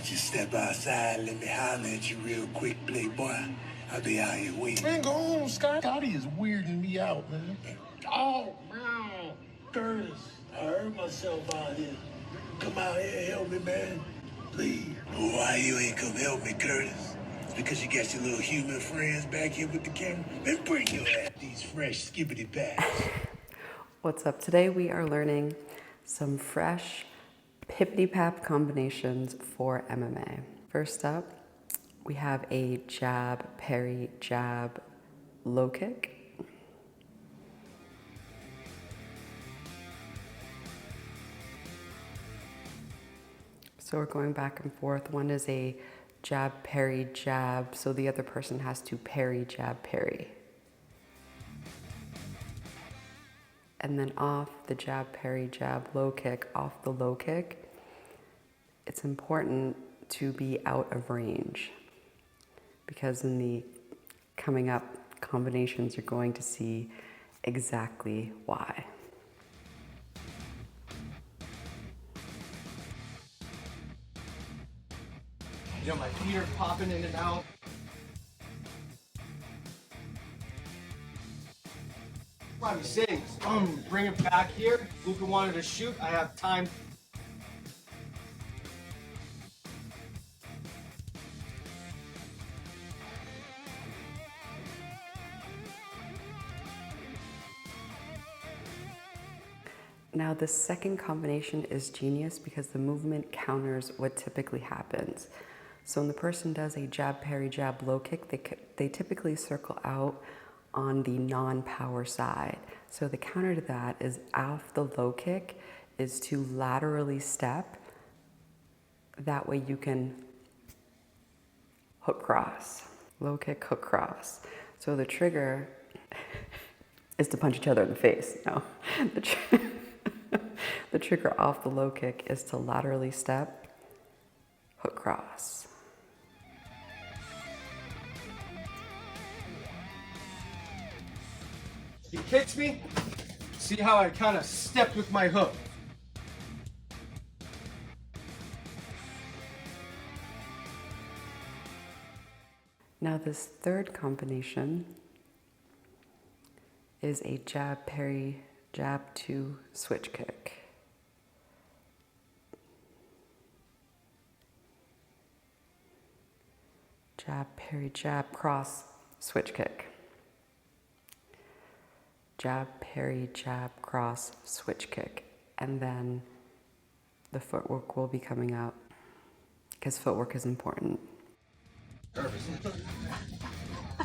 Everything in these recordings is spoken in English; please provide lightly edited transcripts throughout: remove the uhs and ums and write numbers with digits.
don't you step outside and let me holler at you real quick, playboy? I'll be out here waiting. Man, go on, Scott. Scotty is weirding me out, man. Oh, man. Curtis, I hurt myself out here. Come out here and help me, man. Please. Why you ain't come help me, Curtis? It's because you got your little human friends back here with the camera? Then bring your ass these fresh skibbity pads. What's up? Today we are learning some fresh pippity-pap combinations for MMA. First up, we have a jab, parry, jab, low kick. So we're going back and forth. One is a jab, parry, jab, so the other person has to parry, jab, parry. And then off the jab, parry, jab, low kick, off the low kick, it's important to be out of range because in the coming up combinations, you're going to see exactly why. You know, my feet are popping in and out. Probably saying, bring it back here. Luka wanted to shoot. I have time. Now the second combination is genius because the movement counters what typically happens. So when the person does a jab, parry, jab, low kick, they typically circle out on the non-power side. So the counter to that is off the low kick is to laterally step. That way you can hook cross. Low kick, hook cross. So the trigger is to punch each other in the face. No, the trigger off the low kick is to laterally step, hook cross. He kicks me. See how I kind of stepped with my hook. Now this third combination is a jab, parry, jab to switch kick. Jab, parry, jab, cross, switch kick. Jab, parry, jab, cross, switch kick. And then the footwork will be coming up because footwork is important. Perfect.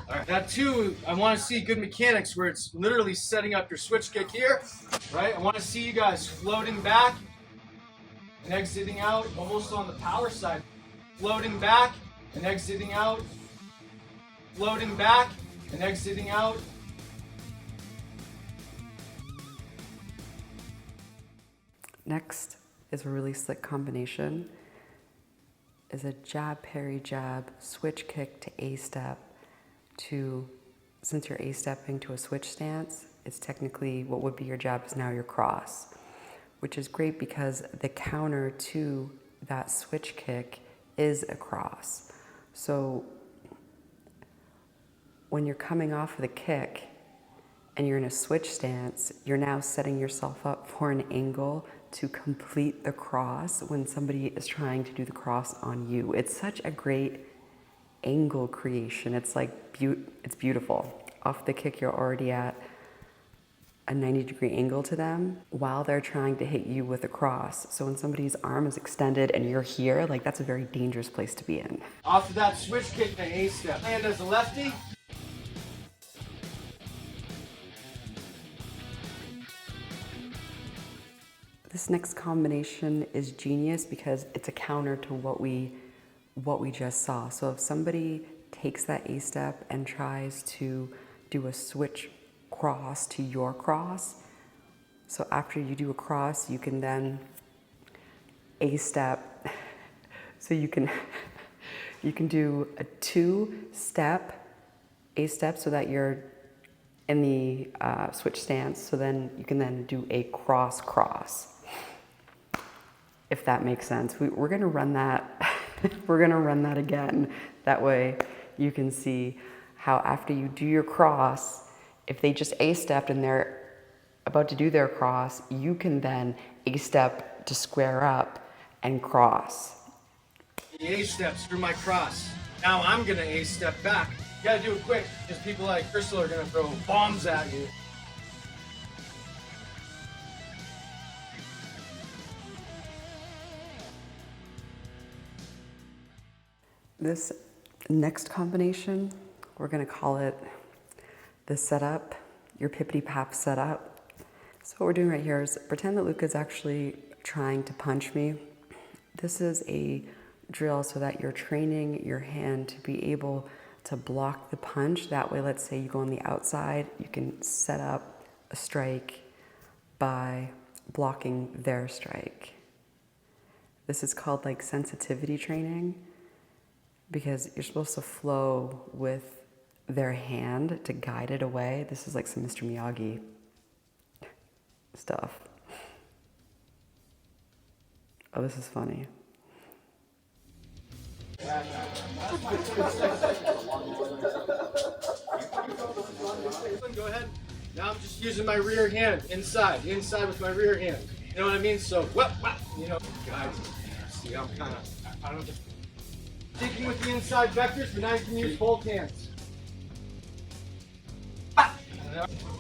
All right, that too, I want to see good mechanics where it's literally setting up your switch kick here, right? I want to see you guys floating back and exiting out almost on the power side. Floating back and exiting out. Floating back and exiting out. Next is a really slick combination. Is a jab, parry, jab, switch kick to A-step to, since you're A-stepping to a switch stance, it's technically what would be your jab is now your cross, which is great because the counter to that switch kick is a cross. So when you're coming off of the kick and you're in a switch stance, you're now setting yourself up for an angle to complete the cross when somebody is trying to do the cross on you. It's such a great angle creation. It's like, it's beautiful. Off the kick, you're already at a 90-degree angle to them while they're trying to hit you with a cross. So when somebody's arm is extended and you're here, like that's a very dangerous place to be in. Off of that switch kick, an A-step. Hand as a lefty. This next combination is genius because it's a counter to what we just saw. So if somebody takes that A-step and tries to do a switch cross to your cross, so after you do a cross, you can then A-step. So you can do a two-step A-step so that you're in the switch stance. So then you can then do a cross, if that makes sense. We're gonna run that We're gonna run that again. That way you can see how after you do your cross, if they just A-stepped and they're about to do their cross, you can then A-step to square up and cross. The A-steps through my cross. Now I'm gonna A-step back. You gotta do it quick, because people like Crystal are gonna throw bombs at you. This next combination, we're gonna call it the setup, your pippity pap setup. So what we're doing right here is pretend that Luca's actually trying to punch me. This is a drill so that you're training your hand to be able to block the punch. That way, let's say you go on the outside, you can set up a strike by blocking their strike. This is called like sensitivity training, because you're supposed to flow with their hand to guide it away. This is like some Mr. Miyagi stuff. Oh, this is funny. Go ahead. Now I'm just using my rear hand, inside with my rear hand. You know what I mean? So, you know, guys, see, I'm kind of, I don't just sticking with the inside vectors, but now you can use both hands.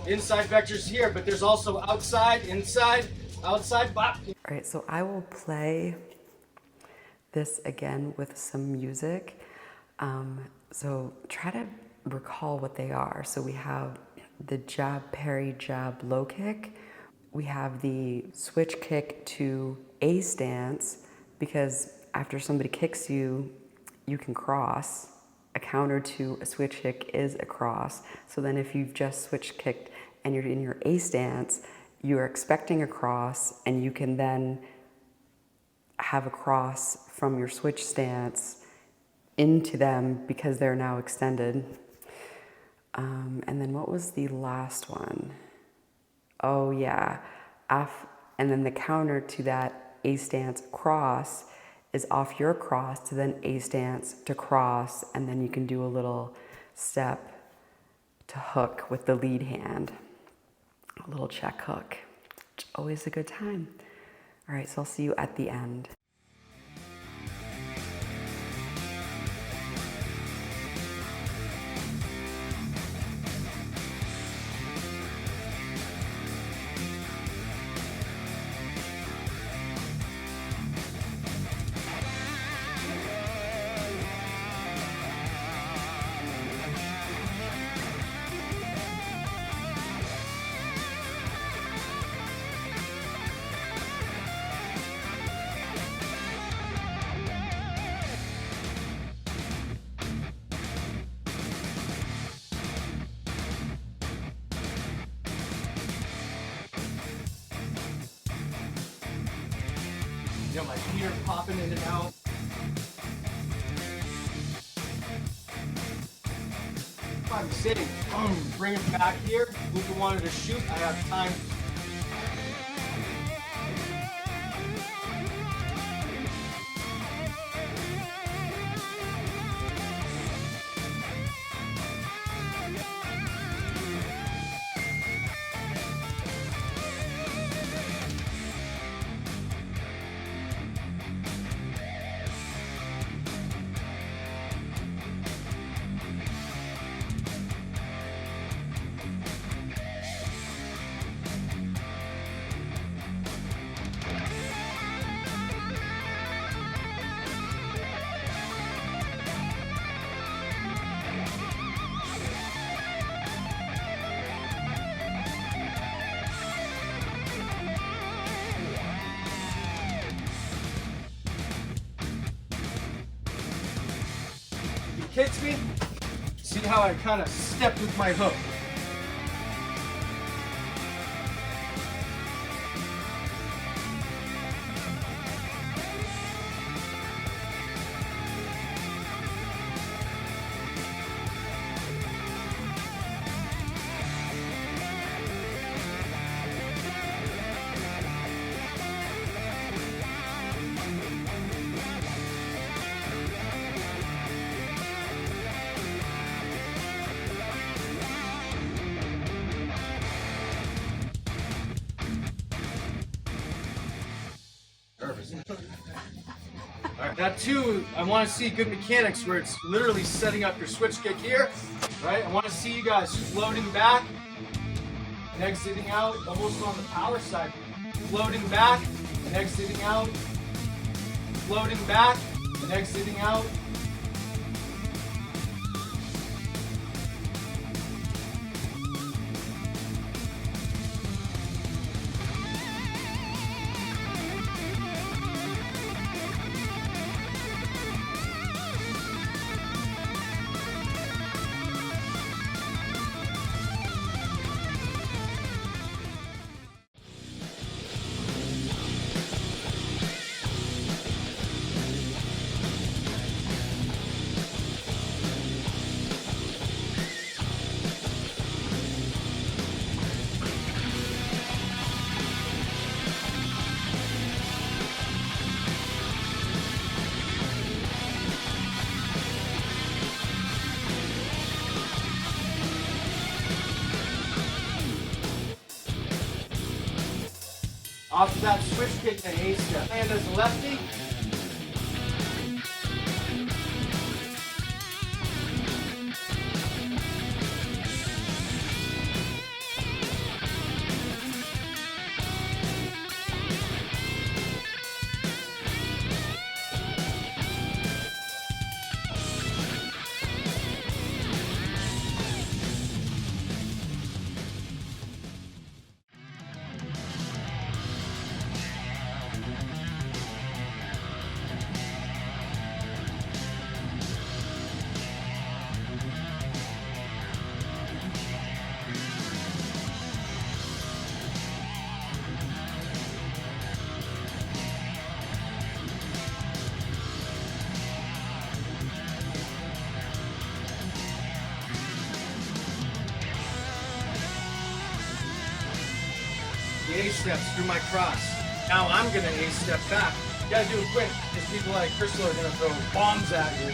Inside vectors here, but there's also outside, inside, outside, bop. All right, so I will play this again with some music. So try to recall what they are. So we have the jab, parry, jab, low kick. We have the switch kick to A stance, because after somebody kicks you, you can cross. A counter to a switch kick is a cross. So then if you've just switch kicked and you're in your A stance, you're expecting a cross, and you can then have a cross from your switch stance into them because they're now extended. And then what was the last one? Oh yeah, and then the counter to that A stance cross is off your cross to then A stance to cross, and then you can do a little step to hook with the lead hand, a little check hook. Always a good time. All right, so I'll see you at the end. You know, my feet are popping in and out. If I'm sitting, bring it back here. Luca wanted to shoot, I have time. Kicks me, see how I kind of stepped with my hook. All right. Now two, I want to see good mechanics where it's literally setting up your switch kick here, right? I want to see you guys floating back and exiting out, almost on the power side. Floating back and exiting out. Floating back and exiting out. Off of that switch kick and A step. Hand as a lefty. The A steps through my cross. Now I'm gonna A step back. You gotta do it quick, because people like Crystal are gonna throw bombs at you.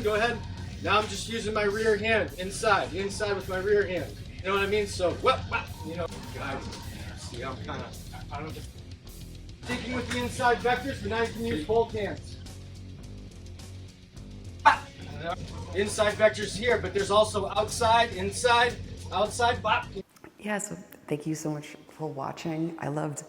Go ahead. Now I'm just using my rear hand inside with my rear hand. You know what I mean? So, you know, guys, see, I'm kind of, I don't just sticking with the inside vectors, but now you can use both hands. Inside vectors here, but there's also outside, inside, outside. Yeah, so thank you so much for watching. I loved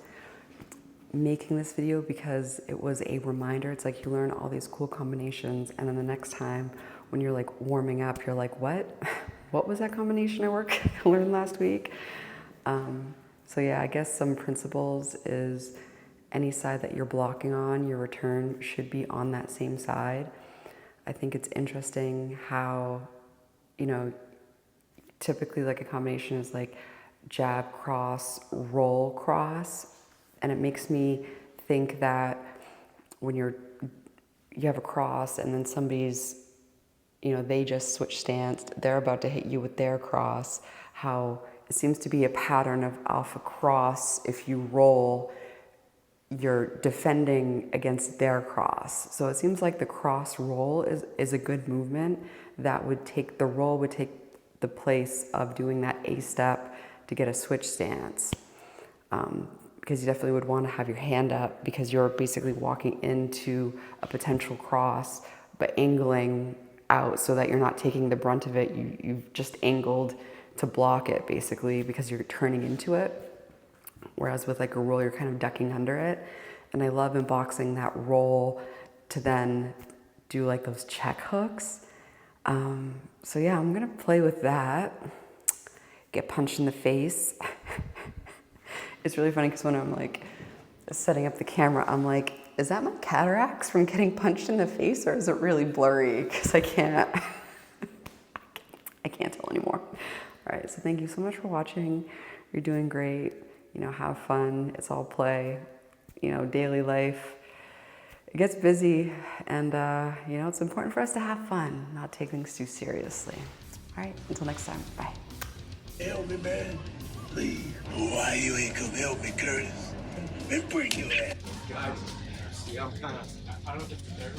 making this video because it was a reminder. It's like you learn all these cool combinations, and then the next time when you're like warming up, you're like, what was that combination I learned last week? So yeah, I guess some principles is any side that you're blocking on, your return should be on that same side. I think it's interesting how, you know, typically like a combination is like jab, cross, roll, cross. And it makes me think that when you have a cross and then somebody's, you know, they just switch stance, they're about to hit you with their cross, how it seems to be a pattern of alpha cross. If you roll, you're defending against their cross. So it seems like the cross roll is a good movement that would take, the roll would take the place of doing that A step to get a switch stance. Because you definitely would want to have your hand up because you're basically walking into a potential cross, but angling out so that you're not taking the brunt of it. You've just angled to block it basically because you're turning into it. Whereas with like a roll, you're kind of ducking under it. And I love in boxing that roll to then do like those check hooks. So yeah, I'm gonna play with that. Get punched in the face. It's really funny because when I'm like setting up the camera, I'm like, is that my cataracts from getting punched in the face, or is it really blurry? Because I can't tell anymore. All right, so thank you so much for watching. You're doing great. You know, have fun. It's all play. You know, daily life. It gets busy, and you know, it's important for us to have fun, not take things too seriously. All right, until next time, bye. Help me, man. Please. Why you ain't come help me, Curtis? Been bring your ass. Guys, see, I'm kind of, I don't think they're